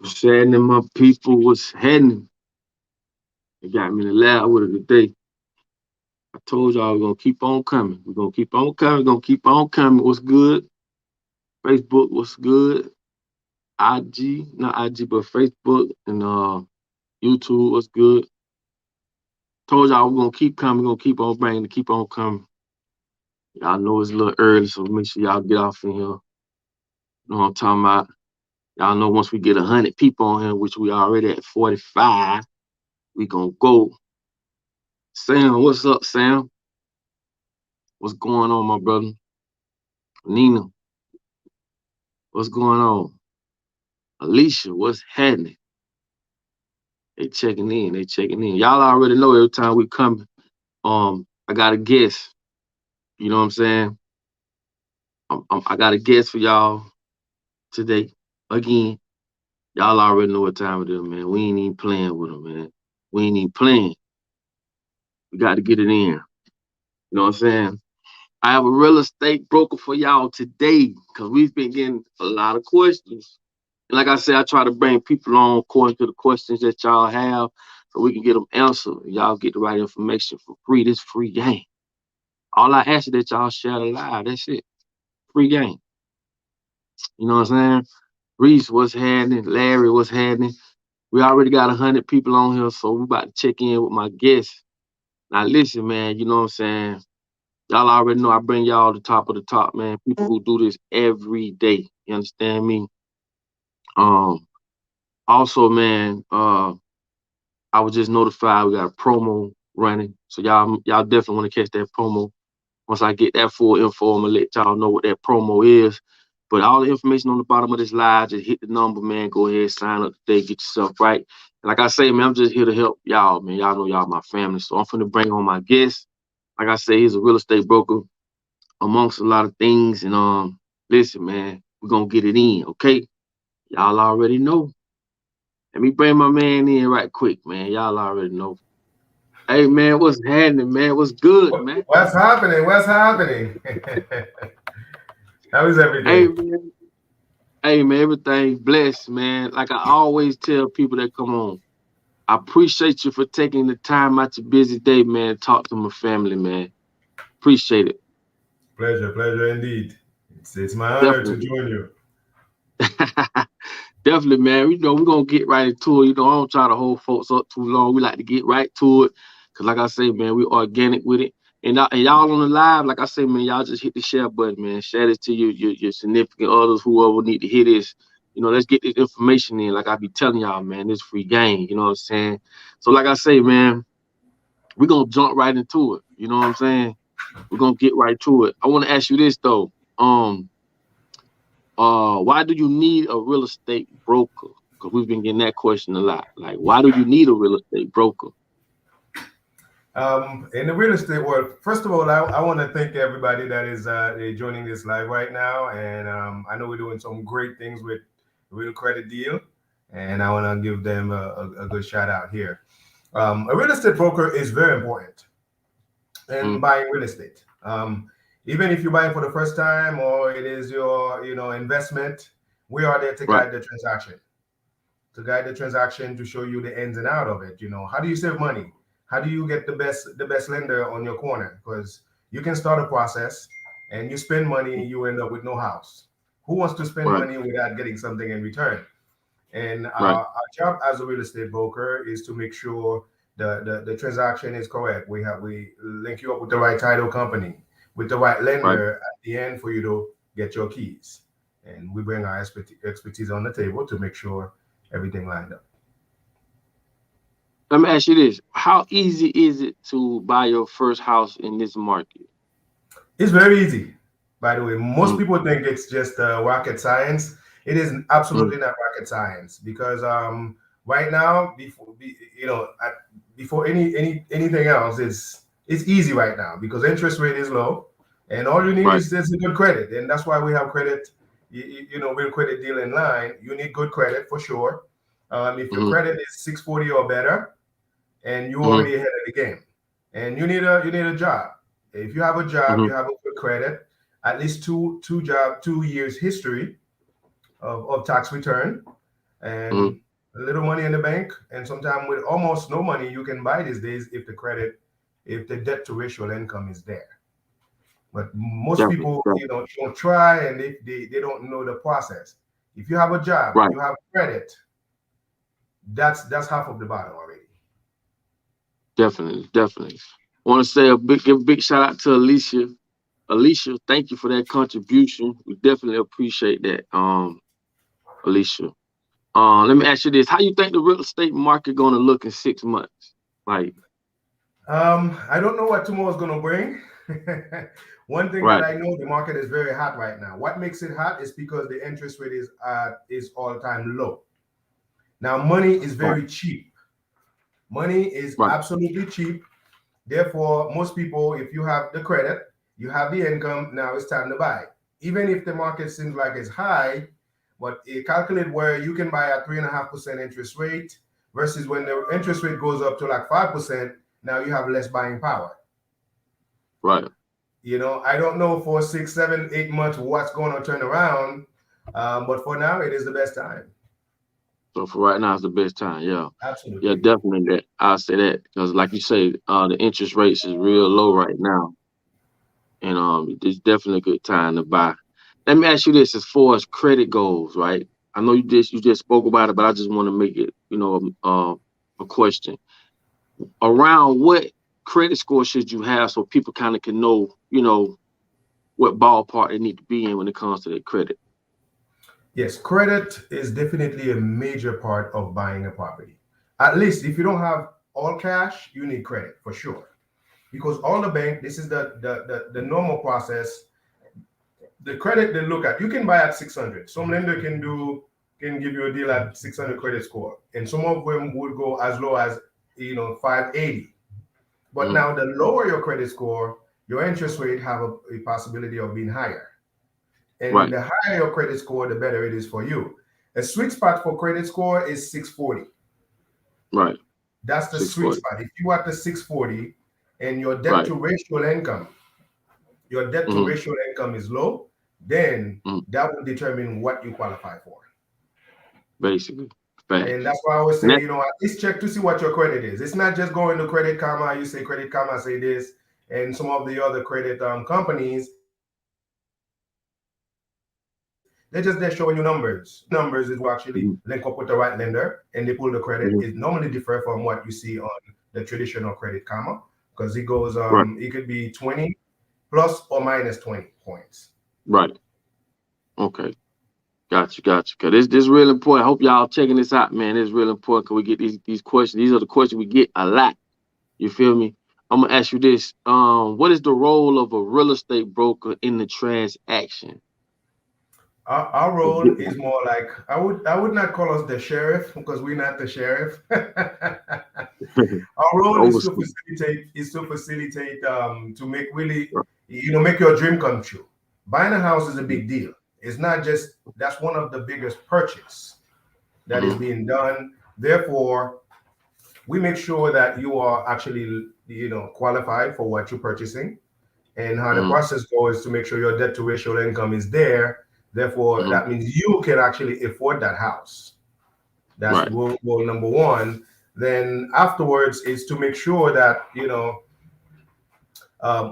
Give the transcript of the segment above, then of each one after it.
Saying that my people was heading. It got me in the lab with it today. I told y'all we're gonna keep on coming. We're gonna keep on coming. We're gonna keep on coming. What's good? Facebook, what's good? IG, not IG, but Facebook and YouTube, what's good? Told y'all we're gonna keep coming. We're gonna keep on bringing, keep on coming. Y'all know it's a little early, so make sure y'all get off in here. You know what I'm talking about? Y'all know once we get 100 people on here, which we already at 45, we gonna go. Sam, what's up, Sam? What's going on, my brother? Nina, what's going on? Alicia, what's happening? They checking in. They checking in. Y'all already know every time we come. I got a guest. You know what I'm saying? I got a guest for y'all today. Again, y'all already know what time it is, man. We ain't even playing with them, man. We ain't even playing. We got to get it in. You know what I'm saying? I have a real estate broker for y'all today because we've been getting a lot of questions. And like I said, I try to bring people on according to the questions that y'all have so we can get them answered. Y'all get the right information for free. This free game. All I ask is that y'all share the live. That's it. Free game. You know what I'm saying? Reese, what's happening? Larry, what's happening? We already got 100 people on here, so we about to check in with my guests. Now listen, man, you know what I'm saying? Y'all already know I bring y'all the top of the top, man. People who do this every day. You understand me? Um, Also, man, I was just notified we got a promo running. So y'all definitely want to catch that promo. Once I get that full info, I'm gonna let y'all know what that promo is. But all the information on the bottom of this live, just hit the number, man. Go ahead, sign up today, get yourself right. And like I say, man, I'm just here to help y'all, man. Y'all know y'all my family. So I'm finna bring on my guest. Like I say, he's a real estate broker amongst a lot of things. And listen, man, we're gonna get it in, okay? Y'all already know. Let me bring my man in right quick, man. Y'all already know. Hey, man, what's happening, man? What's good, man? What's happening? What's happening? How is Hey, everything? man. Hey, man, everything blessed, man. Like I always tell people that come on, I appreciate you for taking the time out your busy day, man, to talk to my family, man. Appreciate it. Pleasure, pleasure indeed. It's my honor to Definitely. join you. Definitely, man. You know, we're gonna get right into it. You know, I don't try to hold folks up too long. We like to get right to it. Cause like I say, man, we organic with it. And y'all on the live, like I say, man, y'all just hit the share button, man. Share this to your significant others, whoever need to hear this. You know, let's get this information in. Like I be telling y'all, man, this free game. You know what I'm saying? So like I say, man, we're gonna jump right into it. You know what I'm saying? We're gonna get right to it. I want to ask you this though. Why do you need a real estate broker? Because we've been getting that question a lot. Like, why do you need a real estate broker? In the real estate world, first of all, I want to thank everybody that is joining this live right now. And I know we're doing some great things with Real Credit Deal, and I want to give them a good shout out here. A real estate broker is very important in Mm, buying real estate. Even if you're buying for the first time or it is your investment, we are there to right, guide the transaction. To show you the ins and out of it. How do you save money? How do you get the best lender on your corner? Because you can start a process and you spend money, you end up with no house. Who wants to spend right, money without getting something in return? And right, our job as a real estate broker is to make sure the transaction is correct. We link you up with the right title company, with the right right. lender at the end for you to get your keys. And we bring our expertise on the table to make sure everything lined up. Let me ask you this: how easy is it to buy your first house in this market? It's very easy. By the way, most Mm, people think it's just rocket science. It is mm, absolutely not rocket science because right now, before anything else, it's easy right now because interest rate is low, and all you need right. is just a good credit, and that's why we have credit. Real credit deal in line. You need good credit for sure. If your Mm-hmm, credit is 640 or better, and you're mm-hmm, already ahead of the game. And you need a job. If you have a job, mm-hmm, you have a good credit, at least two years history of tax return. Mm-hmm. and a little money in the bank, and sometimes with almost no money, you can buy these days if the debt to ratio income is there. But most Definitely, people, definitely. don't try, and they don't know the process. If you have a job, Right. you have credit, that's half of the battle already. Definitely, definitely. Want to say give a big shout out to Alicia. Alicia, thank you for that contribution. We definitely appreciate that, Alicia. Let me ask you this: how you think the real estate market gonna look in 6 months? Like, I don't know what tomorrow is going to bring. One thing that right, I know, the market is very hot right now. What makes it hot is because the interest rate is all time low. Now, money is right, very cheap. Money is right, absolutely cheap. Therefore, most people, if you have the credit, you have the income, now it's time to buy. Even if the market seems like it's high, but it calculate where you can buy at 3.5% interest rate versus when the interest rate goes up to like 5%, now you have less buying power. right. I don't know for 6, 7, 8 months what's going to turn around, but for now, it is the best time. So for right now, it's the best time. Yeah, yeah, Absolutely. definitely. That I'll say that because, like you say, the interest rates is real low right now, and it's definitely a good time to buy. Let me ask you this: as far as credit goes, right? I know you just spoke about it, but I just want to make it, a question around what credit score should you have so people kind of can know, what ballpark they need to be in when it comes to their credit. Yes, credit is definitely a major part of buying a property. At least if you don't have all cash, you need credit for sure. Because all the bank, this is the normal process. The credit they look at, you can buy at 600. Some lender can give you a deal at 600 credit score, and some of them would go as low as 580. But Mm-hmm. now the lower your credit score, your interest rate have a possibility of being higher. And Right, the higher your credit score, the better it is for you. A sweet spot for credit score is 640. right. That's the sweet 640. spot. If you are at the 640 and Right. your debt to Mm-hmm. ratio income is low, then Mm-hmm. that will determine what you qualify for. Basically, And facts. that's why I always And say, that, at least check to see what your credit is. It's not just going to Credit Karma. You say Credit Karma say this, and some of the other credit companies, they're just there showing you numbers. Numbers is what actually mm-hmm. link up with the right lender, and they pull the credit. Mm-hmm. It normally differ from what you see on the traditional Credit Karma because it goes, Right, it could be 20 plus or minus 20 points. right. Okay. Got you. Cause this real important. I hope y'all checking this out, man. It's real important because we get these questions. These are the questions we get a lot. You feel me? I'm gonna ask you this. What is the role of a real estate broker in the transaction? Our Let's role get is more like I would not call us the sheriff because we're not the sheriff. that. Our role is to Oversee. facilitate to make really make your dream come true. Buying a house is a big deal. It's not just that's one of the biggest purchase that is Mm-hmm. being done. Therefore, we make sure that you are actually qualified for what you're purchasing, and how the Mm-hmm. process goes to make sure your debt to ratio income is there. Therefore, Mm-hmm. that means you can actually afford that house. That's Right. rule number one. Then afterwards is to make sure that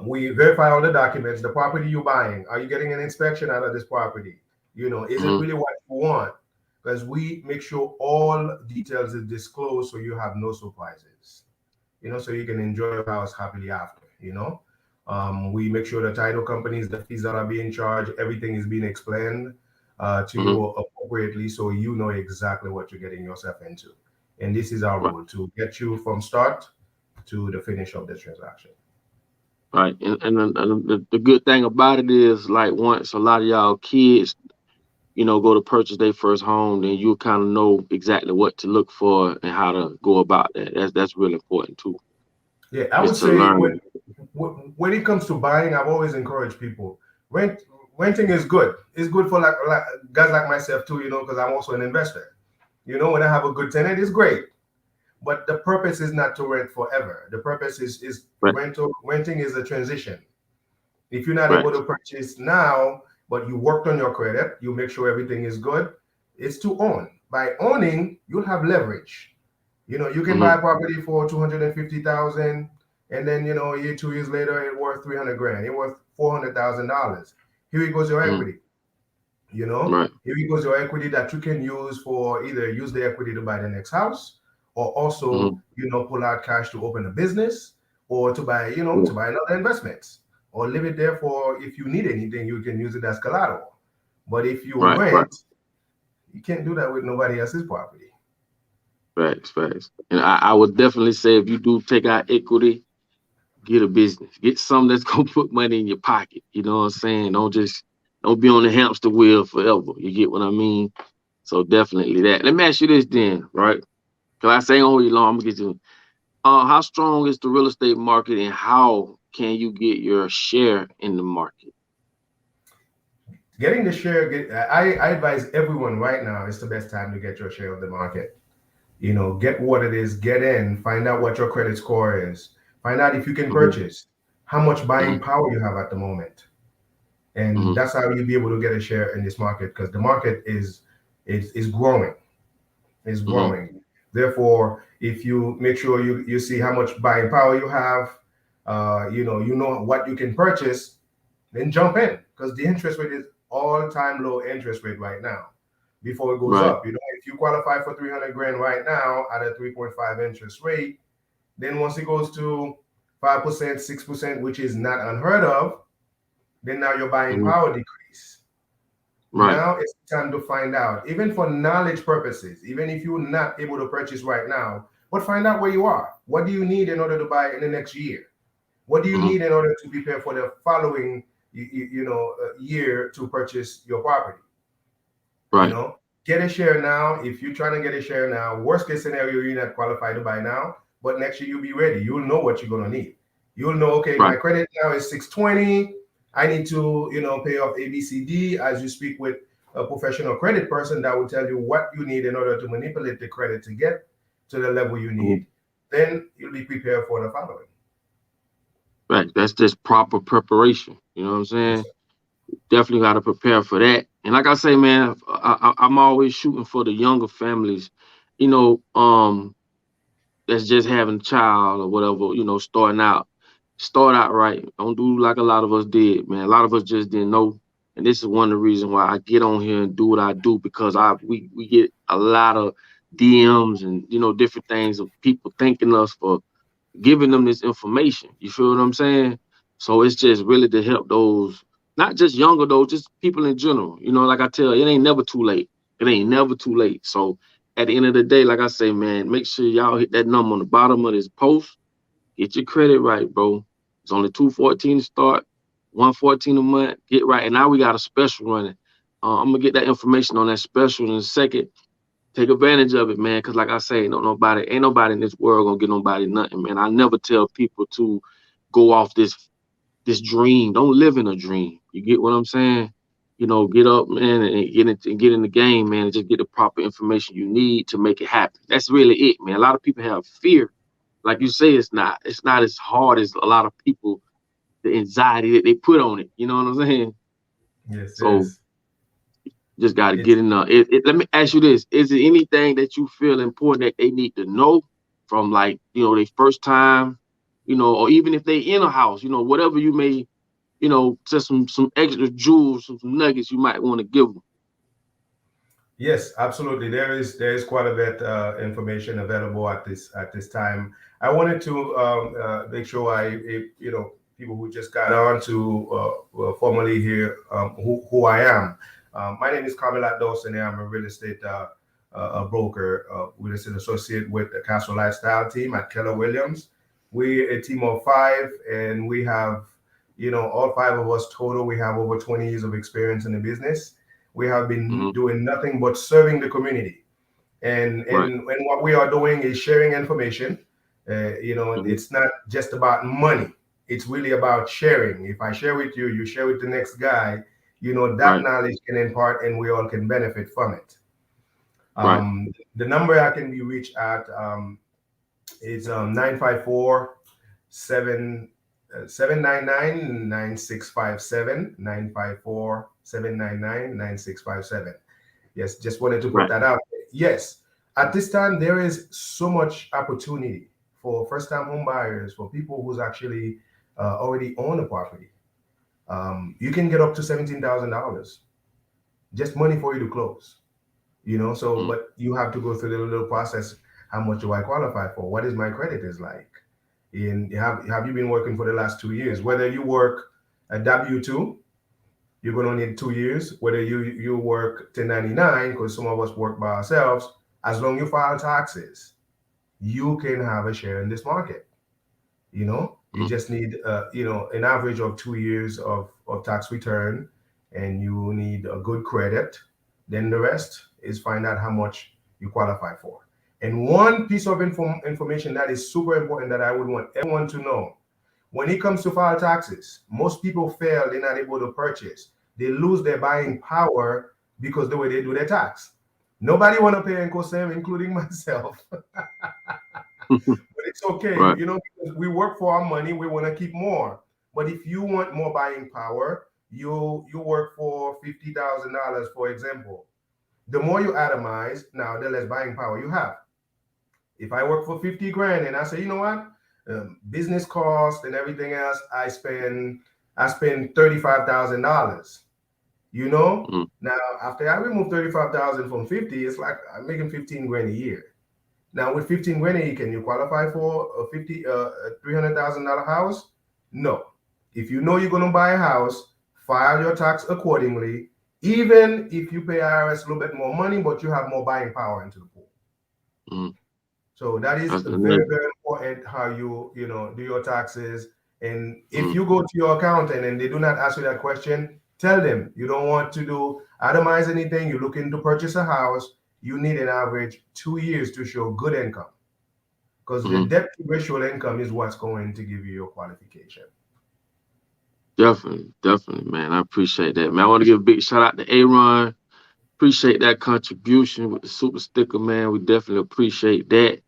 we verify all the documents. The property you're buying, are you getting an inspection out of this property? Is it Mm-hmm. really what you want? Because we make sure all details is disclosed so you have no surprises. So you can enjoy your house happily after. We make sure the title companies, the fees that are being charged, everything is being explained to Mm-hmm. you appropriately so you know exactly what you're getting yourself into. And this is our Right. role to get you from start to the finish of the transaction. Right. And the good thing about it is, like, once a lot of y'all kids, go to purchase their first home, then you kind of know exactly what to look for and how to go about that. That's really important too. Yeah, I Is would to say learn. when it comes to buying, I've always encouraged people rent. Renting is good. It's good for like guys like myself too, because I'm also an investor. When I have a good tenant, it's great. But the purpose is not to rent forever. The purpose is Right. renting is a transition. If you're not able Right. to purchase now, but you worked on your credit, you make sure everything is good, it's to own. by owning, you'll have leverage. You can buy Mm-hmm. a property for 250,000, and then a year, 2 years later, it worth 300 grand. It worth $400,000. Here it goes your Mm-hmm. equity. Right. Here it goes your equity that you can use for either use the equity to buy the next house, or also Mm-hmm. pull out cash to open a business, or to buy Yeah. to buy another investment, or leave it there for if you need anything, you can use it as collateral. But if you Right. Right. rent, you can't do that with nobody else's property. Facts. Facts. And I would definitely say if you do take out equity, get a business. Get something that's gonna put money in your pocket. You know what I'm saying? Don't be on the hamster wheel forever. You get what I mean? So definitely that. Let me ask you this then, right? Cause I say ain't gonna hold you long. I'm gonna get you. How strong is the real estate market, and how can you get your share in the market? Getting the share, I advise everyone right now is the best time to get your share of the market. Get what it is, get in, find out what your credit score is, find out if you can Mm-hmm. purchase, how much Mm-hmm. buying power you have at the moment. And Mm-hmm. that's how you'll be able to get a share in this market, because the market is growing, is Mm-hmm. growing. Therefore, if you make sure you see how much buying power you have, you know what you can purchase, then jump in, because the interest rate is all-time low interest rate right now. Before it goes Right. up, if you qualify for 300 grand right now at a 3.5 interest rate, then once it goes to 5%, 6%, which is not unheard of, then now your buying Mm-hmm. power decrease. Right. Now it's time to find out, even for knowledge purposes, even if you're not able to purchase right now, but find out where you are. What do you need in order to buy in the next year? What do you Mm-hmm. need in order to prepare for the following year to purchase your property? you Right. know get a share now. If you're trying to get a share now, worst case scenario, you're not qualified to buy now, but next year you'll be ready. You'll know what you're going to need. You'll know, okay, my Right. credit now is 620. I need to pay off ABCD. As you speak with a professional credit person that will tell you what you need in order to manipulate the credit to get to the level you Mm-hmm. need, then you'll be prepared for the following. Right. That's just proper preparation. You know what I'm Yes, saying? sir. Definitely got to prepare for that. And like I say, man, I'm always shooting for the younger families. You know, that's just having a child or whatever. Starting out, start out right. Don't do like a lot of us did, man. A lot of us just didn't know. And this is one of the reasons why I get on here and do what I do, because we get a lot of DMs and different things of people thanking us for giving them this information. You feel what I'm saying? So it's just really to help those, not just younger though, just people in general. Like I tell, it ain't never too late. It ain't never too late. So at the end of the day, like I say, man, make sure y'all hit that number on the bottom of this post. Get your credit right, bro. It's only 214 to start, 114 a month. Get right. And now we got a special running. I'm gonna get that information on that special in a second. Take advantage of it, man. Cause like I say, ain't nobody in this world gonna get nobody nothing, man. I never tell people to go off this dream. Don't live in a dream. You get what I'm saying? Get up, man, and get in the game, man, and just get the proper information you need to make it happen. That's really it, man. A lot of people have fear. Like you say, it's not as hard as a lot of people, the anxiety that they put on it. You know what I'm saying? Yes, So yes. just got to get It's in there. Let me ask you this: is it anything that you feel important that they need to know from, like, their first time, or even if they in a house, whatever you may, just some extra jewels, some nuggets you might want to give them. Yes, absolutely. There is quite a bit information available at this time. I wanted to make sure people who just got on to formally hear who I am. My name is Carmela Dawson. I'm a real estate a broker, real estate associate with the Castle Lifestyle team at Keller Williams. We're a team of five, and we have, all five of us total. We have over 20 years of experience in the business. We have been Hmm. doing nothing but serving the community, and Right. and what we are doing is sharing information. Hmm. It's not just about money. It's really about sharing. If I share with you, you share with the next guy. That Right. knowledge can impart, and we all can benefit from it. Right. The number I can be reached at is 954 7 799 954 799 9657. Yes, just wanted to put Right. that out. yes, at this time there is so much opportunity for first-time home buyers, for people who's actually already own a property. You can get up to $17,000 just money for you to close. So Mm, but you have to go through the little process. How much do I qualify for? What is my credit is like? And have you been working for the last 2 years? Whether you work a W-2, you're going to need 2 years. Whether you work 1099, because some of us work by ourselves, as long as you file taxes, you can have a share in this market. You mm, just need an average of 2 years of tax return, and you need a good credit. Then the rest is find out how much you qualify for. And one piece of information that is super important that I would want everyone to know: when it comes to file taxes, most people fail. They're not able to purchase. They lose their buying power because the way they do their tax. Nobody want to pay Uncle Sam, including myself. But it's okay, right. because we work for our money, we want to keep more. But if you want more buying power, you work for $50,000, for example. The more you atomize, now the less buying power you have. If I work for 50 grand and I say, you know what, business cost and everything else, I spend $35,000. Mm, Now after I remove 35,000 from 50, it's like I'm making 15 grand a year. Now, with 15 grand, can you qualify for a $300,000 house? No. If you know you're going to buy a house, file your tax accordingly. Even if you pay IRS a little bit more money, but you have more buying power into the pool. mm. So that is That's the very, name. very important how you do your taxes. And if Mm, you go to your accountant and they do not ask you that question, tell them you don't want to do itemize anything. You're looking to purchase a house. You need an average 2 years to show good income, because the mm. debt to ratio income is what's going to give you your qualification. Definitely, definitely, man. I appreciate that, man. I want to give a big shout out to Aaron. Appreciate that contribution with the super sticker, man. We definitely appreciate that.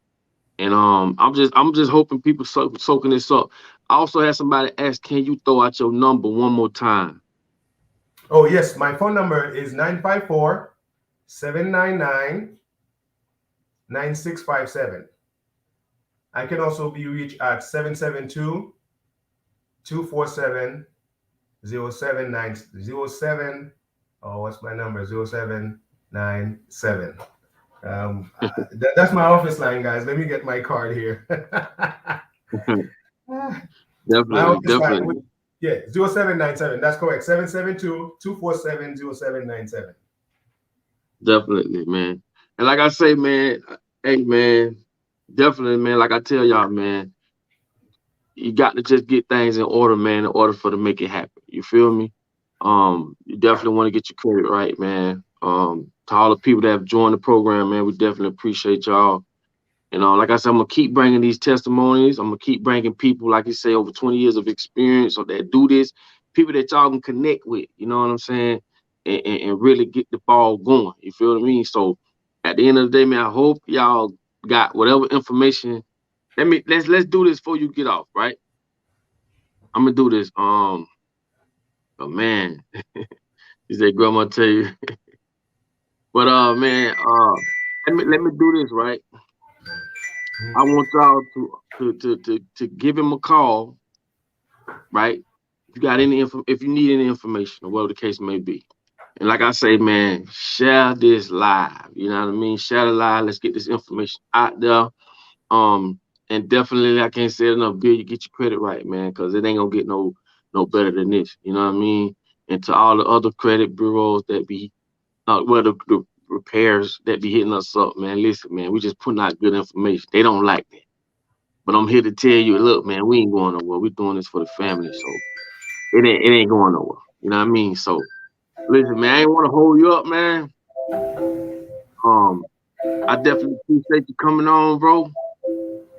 And I'm just hoping people soaking this up. I also had somebody ask, can you throw out your number one more time? Oh, yes, my phone number is 954-799-9657. I can also be reached at 772-247-0790. Oh, what's my number? 0797. That's my office line, guys. Let me get my card here. My Definitely, office line, definitely, yeah, 0797. That's correct. 772-247-0797. definitely, man. And like I say, man, hey, man, definitely, man. Like I tell y'all, man, you got to just get things in order, man, in order for to make it happen. You feel me? You definitely want to get your credit right, man. To all the people that have joined the program, man, we definitely appreciate y'all. Like I said, I'm gonna keep bringing these testimonies. I'm gonna keep bringing people, like you say, over 20 years of experience or that do this, people that y'all can connect with. You know what I'm saying? And really get the ball going. You feel what I mean? So at the end of the day, man, I hope y'all got whatever information. Let's do this before you get off, right? I'm gonna do this. But man, he said, "Grandma, tell you." But man, let me do this, right? I want y'all to give him a call, right? If you got any info, if you need any information or whatever the case may be. And like I say, man, share this live. You know what I mean? Share it live. Let's get this information out there. Um, and definitely, I can't say it enough. Bill, you get your credit right, man, because it ain't gonna get no better than this. You know what I mean? And to all the other credit bureaus that be, the repairs that be hitting us up, man. Listen, man, we just putting out good information. They don't like that, but I'm here to tell you, look, man, we ain't going nowhere. We're doing this for the family, so it ain't going nowhere. You know what I mean? So listen, man, I ain't want to hold you up, man. Um, I definitely appreciate you coming on, bro.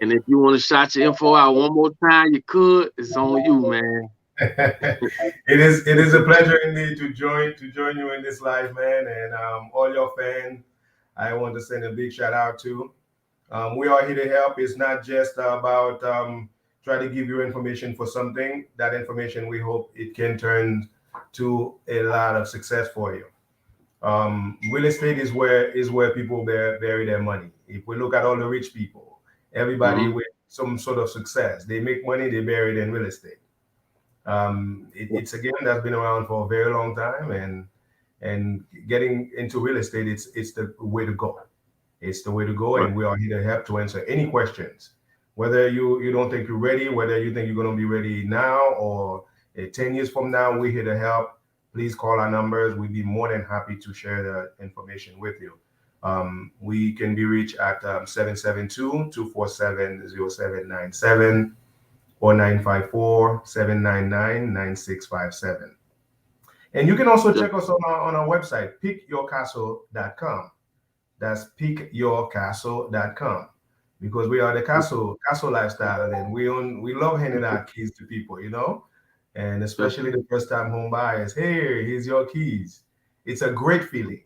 And if you want to shout your info out one more time, you could. It's on you, man. It is a pleasure indeed to join you in this live, man, and all your fans. I want to send a big shout out to. We are here to help. It's not just about try to give you information for something. That information, we hope it can turn to a lot of success for you. Real estate is where people bury their money. If we look at all the rich people, everybody Mm-hmm. with some sort of success, they make money, they bury it in real estate. It's a game that's been around for a very long time, and getting into real estate, it's the way to go. It's the way to go, Right. and we are here to help to answer any questions. Whether you don't think you're ready, whether you think you're going to be ready now or 10 years from now, we're here to help. Please call our numbers. We'd be more than happy to share the information with you. We can be reached at 772 or 954-799-9657. And you can also Yeah. check us on our website, pickyourcastle.com. That's pickyourcastle.com, because we are the castle lifestyle, and we love handing out keys to people, and especially Definitely. the first time home buyers. Here, here's your keys. It's a great feeling.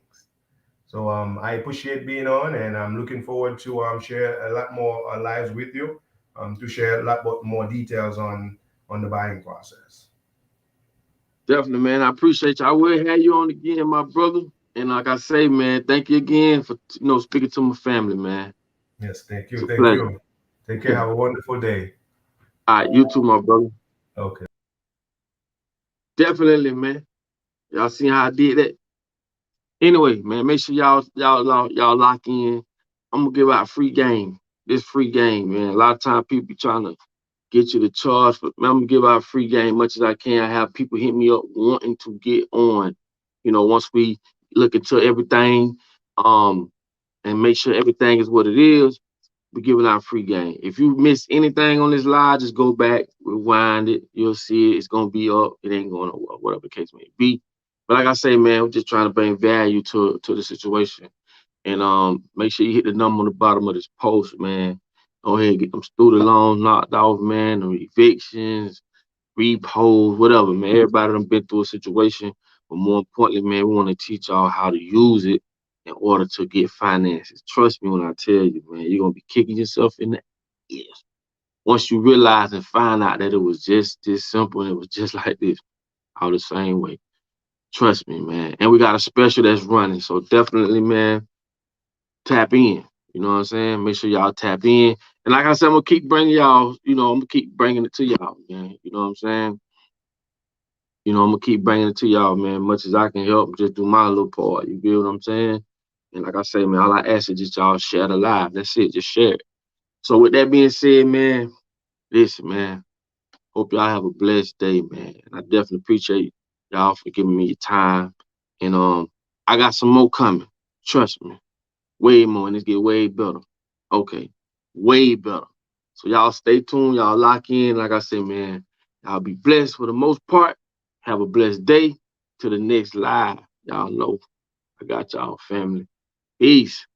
So I appreciate being on, and I'm looking forward to share a lot more lives with you, to share a lot more details on the buying process. Definitely, man. I appreciate you. I will have you on again, my brother. And like I say, man, thank you again for speaking to my family, man. Yes, thank It's you, a thank pleasure. you. Take care. Have a wonderful day. All right, you too, my brother. Okay. Definitely, man. Y'all see how I did that? Anyway, man, make sure y'all lock in. I'm gonna give out free game. This free game, man. A lot of time people be trying to get you to charge, but man, I'm gonna give out free game much as I can. I have people hit me up wanting to get on. Once we look into everything, um, and make sure everything is what it is, we're giving out free game. If you miss anything on this live, just go back, rewind it. You'll see it. It's gonna be up. It ain't going nowhere, whatever the case may be. But like I say, man, we're just trying to bring value to the situation. And make sure you hit the number on the bottom of this post, man. Go ahead and get them student loans knocked off, man, or evictions, repos, whatever, man. Everybody done been through a situation. But more importantly, man, we want to teach y'all how to use it in order to get finances. Trust me when I tell you, man, you're gonna be kicking yourself in the ears. Once you realize and find out that it was just this simple and it was just like this, all the same way. Trust me, man. And we got a special that's running. So definitely, man, tap in. You know what I'm saying? Make sure y'all tap in. And like I said, I'm gonna keep bringing y'all, I'm gonna keep bringing it to y'all, man. You know what I'm saying? I'm gonna keep bringing it to y'all, man. Much as I can help, just do my little part. You feel what I'm saying? And like I say, man, all I ask is just y'all share the live. That's it. Just share it. So with that being said, man, listen, man. Hope y'all have a blessed day, man. And I definitely appreciate y'all for giving me your time. And I got some more coming. Trust me. Way more, and it's get way better. Okay. Way better. So y'all stay tuned. Y'all lock in. Like I said, man, y'all be blessed for the most part. Have a blessed day. To the next live. Y'all know I got y'all family. Peace.